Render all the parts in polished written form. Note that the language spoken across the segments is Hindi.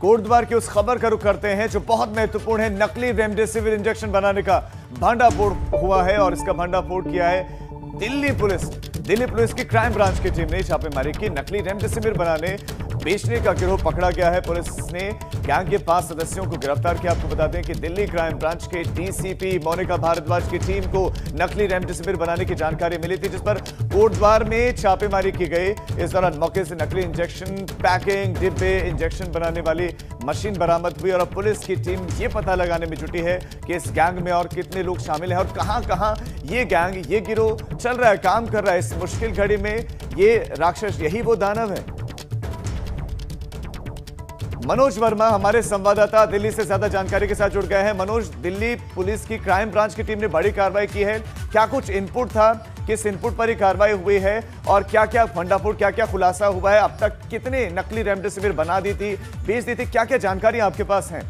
कोटद्वार की उस खबर का रुख करते हैं जो बहुत महत्वपूर्ण है। नकली रेमडेसिविर इंजेक्शन बनाने का भंडाफोड़ हुआ है और इसका भंडाफोड़ किया है दिल्ली पुलिस की क्राइम ब्रांच की टीम ने छापेमारी की। नकली रेमडेसिविर बनाने बेचने का गिरोह पकड़ा गया है। पुलिस ने गैंग के 5 सदस्यों को गिरफ्तार किया। आपको बता दें कि दिल्ली क्राइम ब्रांच के डीसीपी मोनिका भारद्वाज की टीम को नकली रेमडेसिविर बनाने की जानकारी मिली थी, जिस पर कोटद्वार में छापेमारी की गई। इस दौरान मौके से नकली इंजेक्शन पैकिंग डिब्बे, इंजेक्शन बनाने वाली मशीन बरामद हुई और अब पुलिस की टीम ये पता लगाने में जुटी है कि इस गैंग में और कितने लोग शामिल हैं और कहां ये गैंग, ये गिरोह चल रहा है, काम कर रहा है। इस मुश्किल घड़ी में ये राक्षस, यही वो दानव है। मनोज वर्मा हमारे संवाददाता दिल्ली से ज्यादा जानकारी के साथ जुड़ गए हैं। मनोज, दिल्ली पुलिस की क्राइम ब्रांच की टीम ने बड़ी कार्रवाई की है, क्या कुछ इनपुट था, किस इनपुट पर ही कार्रवाई हुई है और क्या क्या भंडाफोड़, क्या क्या खुलासा हुआ है, अब तक कितने नकली रेमडेसिविर बना दी थी, बेच दी थी, क्या क्या जानकारी आपके पास है?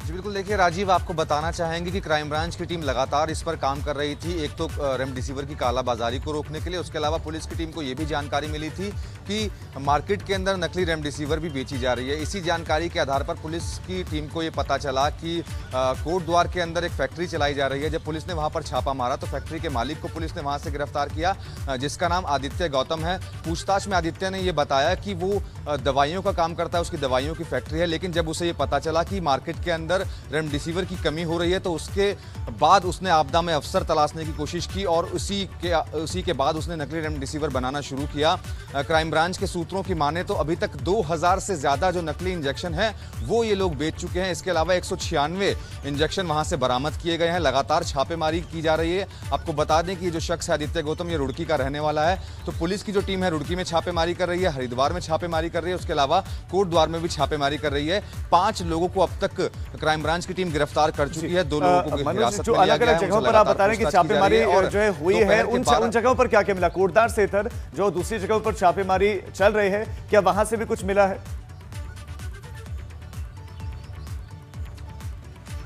बिल्कुल, देखिए राजीव, आपको बताना चाहेंगे कि क्राइम ब्रांच की टीम लगातार इस पर काम कर रही थी। एक तो रेमडेसिविर की कालाबाजारी को रोकने के लिए, उसके अलावा पुलिस की टीम को यह भी जानकारी मिली थी कि मार्केट के अंदर नकली रेमडेसिविर भी बेची जा रही है। इसी जानकारी के आधार पर पुलिस की टीम को यह पता चला कि कोटद्वार के अंदर एक फैक्ट्री चलाई जा रही है। जब पुलिस ने वहां पर छापा मारा तो फैक्ट्री के मालिक को पुलिस ने वहां से गिरफ्तार किया, जिसका नाम आदित्य गौतम है। पूछताछ में आदित्य ने यह बताया कि वो दवाइयों का काम करता है, उसकी दवाइयों की फैक्ट्री है, लेकिन जब उसे ये पता चला कि मार्केट के अंदर रेमडेसिविर की कमी हो रही है तो उसके बाद उसने आपदा में अवसर तलाशने की कोशिश की और उसी के बाद उसने नकली रेमडेसिविर बनाना शुरू किया। क्राइम ब्रांच के सूत्रों की माने तो अभी तक 2000 से ज्यादा जो नकली इंजेक्शन है वो ये लोग बेच चुके हैं। इसके अलावा 196 इंजेक्शन वहां से बरामद किए गए हैं। लगातार छापेमारी की जा रही है। आपको बता दें कि ये जो शख्स है आदित्य गौतम, ये रुड़की का रहने वाला है। तो पुलिस की जो टीम है रुड़की में छापेमारी कर रही है, हरिद्वार में छापेमारी कर रही है, उसके अलावा कोटद्वार में भी छापेमारी कर रही है। 5 लोगों को अब तक क्राइम ब्रांच की टीम गिरफ्तार कर चुकी है। 2 लोगों को हिरासत में लिया गया है। जगहों पर आप बता रहे हैं कि छापेमारी और जो है हुई है, उन जगहों पर क्या क्या मिला? कोटद्वार से इधर जो दूसरी जगहों पर छापेमारी चल रही है, क्या वहां से भी कुछ मिला है?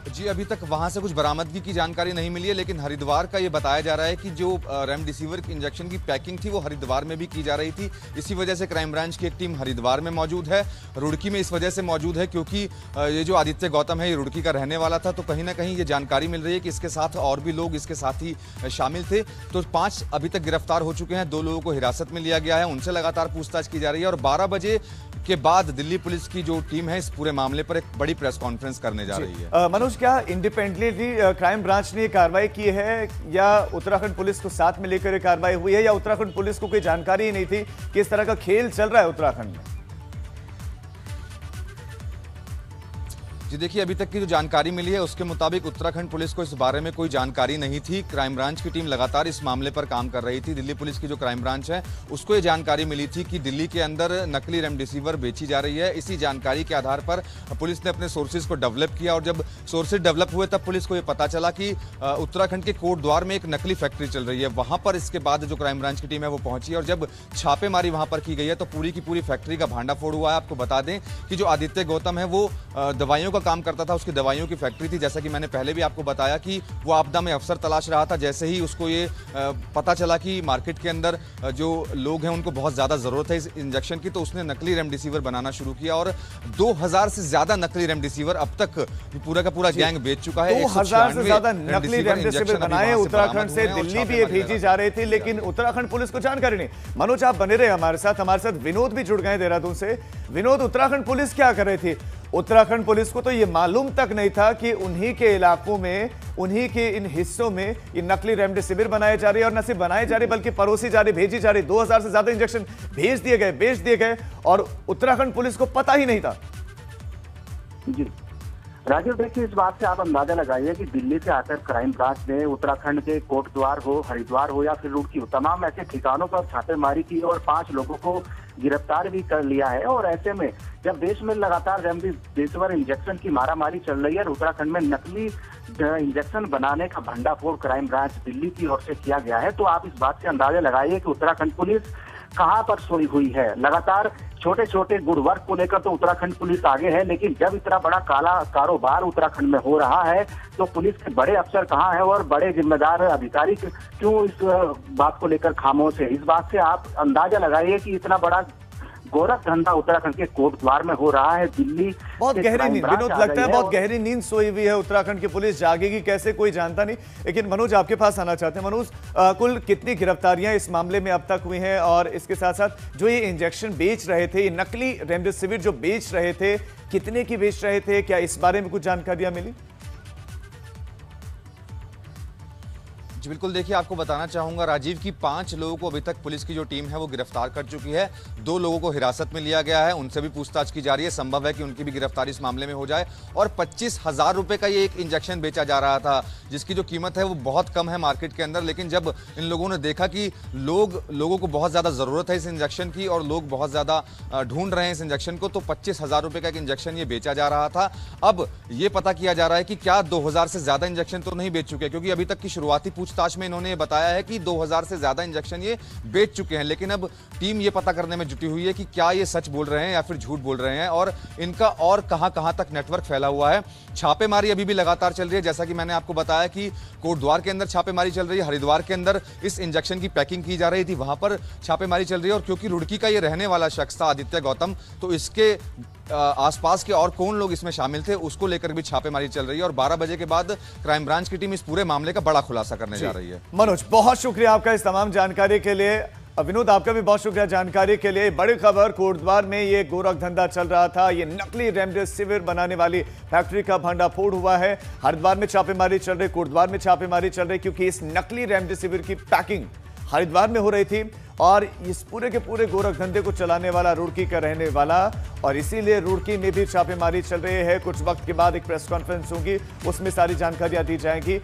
जी, अभी तक वहां से कुछ बरामदगी की जानकारी नहीं मिली है, लेकिन हरिद्वार का ये बताया जा रहा है कि जो रेमडेसिविर इंजेक्शन की पैकिंग थी वो हरिद्वार में भी की जा रही थी। इसी वजह से क्राइम ब्रांच की एक टीम हरिद्वार में मौजूद है। रुड़की में इस वजह से मौजूद है क्योंकि ये जो आदित्य गौतम है ये रुड़की का रहने वाला था, तो कहीं ना कहीं ये जानकारी मिल रही है कि इसके साथ और भी लोग इसके साथ ही शामिल थे। तो 5 अभी तक गिरफ्तार हो चुके हैं, 2 लोगों को हिरासत में लिया गया है, उनसे लगातार पूछताछ की जा रही है और 12 बजे के बाद दिल्ली पुलिस की जो टीम है इस पूरे मामले पर एक बड़ी प्रेस कॉन्फ्रेंस करने जा रही है। मनोज, क्या इंडिपेंडेंटली क्राइम ब्रांच ने कार्रवाई की है या उत्तराखंड पुलिस को साथ में लेकर कार्रवाई हुई है या उत्तराखंड पुलिस को कोई जानकारी ही नहीं थी कि इस तरह का खेल चल रहा है उत्तराखंड में? जी देखिए, अभी तक की जो जानकारी मिली है उसके मुताबिक उत्तराखंड पुलिस को इस बारे में कोई जानकारी नहीं थी। क्राइम ब्रांच की टीम लगातार इस मामले पर काम कर रही थी। दिल्ली पुलिस की जो क्राइम ब्रांच है उसको ये जानकारी मिली थी कि दिल्ली के अंदर नकली रेमडेसिविर बेची जा रही है। इसी जानकारी के आधार पर पुलिस ने अपने सोर्सेज को डेवलप किया और जब सोर्सेज डेवलप हुए तब पुलिस को ये पता चला कि उत्तराखंड के कोटद्वार में एक नकली फैक्ट्री चल रही है। वहां पर इसके बाद जो क्राइम ब्रांच की टीम है वो पहुंची और जब छापेमारी वहां पर की गई है तो पूरी की पूरी फैक्ट्री का भांडाफोड़ हुआ है। आपको बता दें कि जो आदित्य गौतम है वो दवाइयों का काम करता था, उसकी दवाइयों की फैक्ट्री थी। जैसा कि मैंने पहले भी आपको बताया कि वो आपदा में अवसर तलाश रहा था। जैसे ही उसको ये पता चला कि मार्केट के अंदर जो लोग हैं उनको बहुत ज्यादा जरूरत है इस इंजेक्शन की, तो उसने नकली रेमडेसिविर बनाना शुरू किया और 2000 से ज्यादा नकली रेमडेसिविर अब तक पूरा का पूरा गैंग बेच चुका है। 2000 से ज्यादा नकली रेमडेसिविर बनाए उत्तराखंड से दिल्ली भी ये भेजी जा रही थी, लेकिन उत्तराखंड पुलिस को जानकारी नहीं। मनोज, आप बने रहे हमारे साथ विनोद भी जुड़ गए देहरादून से। विनोद, उत्तराखंड पुलिस क्या कर रही थी? उत्तराखंड पुलिस को तो यह मालूम तक नहीं था कि उन्हीं के इलाकों में, उन्हीं के इन हिस्सों में ये नकली रेमडेसिविर बनाए जा रही है और न सिर्फ बनाए जा रही बल्कि परोसी जा रही, भेजी जा रही। 2000 से ज्यादा इंजेक्शन भेज दिए गए, बेच दिए गए और उत्तराखंड पुलिस को पता ही नहीं था। जी राजीव, देखिए, इस बात से आप अंदाजा लगाइए कि दिल्ली से आकर क्राइम ब्रांच ने उत्तराखंड के कोटद्वार हो, हरिद्वार हो या फिर रुड़की हो, तमाम ऐसे ठिकानों पर छापेमारी की और 5 लोगों को गिरफ्तार भी कर लिया है। और ऐसे में जब देश में लगातार रेमडेसिविर इंजेक्शन की मारामारी चल रही है और उत्तराखंड में नकली इंजेक्शन बनाने का भंडाफोड़ क्राइम ब्रांच दिल्ली की ओर से किया गया है, तो आप इस बात से अंदाजा लगाइए कि उत्तराखंड पुलिस कहां पर सोई हुई है। लगातार छोटे छोटे गुडवर्क को लेकर तो उत्तराखंड पुलिस आगे है, लेकिन जब इतना बड़ा काला कारोबार उत्तराखंड में हो रहा है तो पुलिस के बड़े अफसर कहाँ हैं और बड़े जिम्मेदार अधिकारी क्यों इस बात को लेकर खामोश है? इस बात से आप अंदाजा लगाइए कि इतना बड़ा गोरख धंधा उत्तराखंड के कोटद्वार में हो रहा है। दिल्ली बहुत से गहरी क्राइम नींद, ब्रांच विनोद आ लगता गई है बहुत और गहरी नींद सोई हुई है उत्तराखंड की पुलिस। जागेगी कैसे कोई जानता नहीं। लेकिन मनोज आपके पास आना चाहते हैं। मनोज, कुल कितनी गिरफ्तारियां इस मामले में अब तक हुई हैं, और इसके साथ साथ जो ये इंजेक्शन बेच रहे थे, ये नकली रेमडेसिविर जो बेच रहे थे, कितने की बेच रहे थे, क्या इस बारे में कुछ जानकारियां मिली? जी बिल्कुल, देखिए आपको बताना चाहूंगा राजीव की 5 लोगों को अभी तक पुलिस की जो टीम है वो गिरफ्तार कर चुकी है। 2 लोगों को हिरासत में लिया गया है, उनसे भी पूछताछ की जा रही है। संभव है कि उनकी भी गिरफ्तारी इस मामले में हो जाए। और 25,000 रुपए का ये एक इंजेक्शन बेचा जा रहा था, जिसकी जो कीमत है वो बहुत कम है मार्केट के अंदर। लेकिन जब इन लोगों ने देखा कि लोगों को बहुत ज्यादा जरूरत है इस इंजेक्शन की और लोग बहुत ज्यादा ढूंढ रहे हैं इस इंजेक्शन को, तो 25,000 रुपए का एक इंजेक्शन ये बेचा जा रहा था। अब ये पता किया जा रहा है कि क्या 2,000 से ज्यादा इंजेक्शन तो नहीं बेच चुके, क्योंकि अभी तक की शुरुआती पूछताछ में इन्होंने बताया है कि 2,000 से ज्यादा इंजेक्शन ये बेच चुके हैं। लेकिन अब टीम ये पता करने में जुटी हुई है कि क्या ये सच बोल रहे हैं या फिर झूठ बोल रहे हैं, और इनका और कहां तक नेटवर्क फैला हुआ है। छापेमारी अभी भी लगातार चल रही है। जैसा कि मैंने आपको बताया कि कोटद्वार के अंदर छापेमारी चल रही है, हरिद्वार के अंदर इस इंजेक्शन की पैकिंग की जा रही थी, वहां पर छापेमारी चल रही है। और क्योंकि रुड़की का ये रहने वाला शख्स था आदित्य गौतम, तो इसके आसपास के और कौन लोग इसमें शामिल थे उसको लेकर भी छापेमारी चल रही है। और 12 बजे के बाद क्राइम ब्रांच की टीम इस पूरे मामले का बड़ा खुलासा करने जा रही है। मनोज, बहुत शुक्रिया आपका इस तमाम जानकारी के लिए। विनोद, आपका भी बहुत शुक्रिया जानकारी के लिए। बड़ी खबर, कोटद्वार में ये गोरख धंधा चल रहा था। ये नकली रेमडेसिविर बनाने वाली फैक्ट्री का भंडाफोड़ हुआ है। हरिद्वार में छापेमारी चल रही, कोटद्वार में छापेमारी चल रही, क्योंकि इस नकली रेमडेसिविर की पैकिंग हरिद्वार में हो रही थी। और इस पूरे के पूरे गोरख धंधे को चलाने वाला रुड़की का रहने वाला, और इसीलिए रुड़की में भी छापेमारी चल रही है। कुछ वक्त के बाद एक प्रेस कॉन्फ्रेंस होगी, उसमें सारी जानकारियां दी जाएंगी।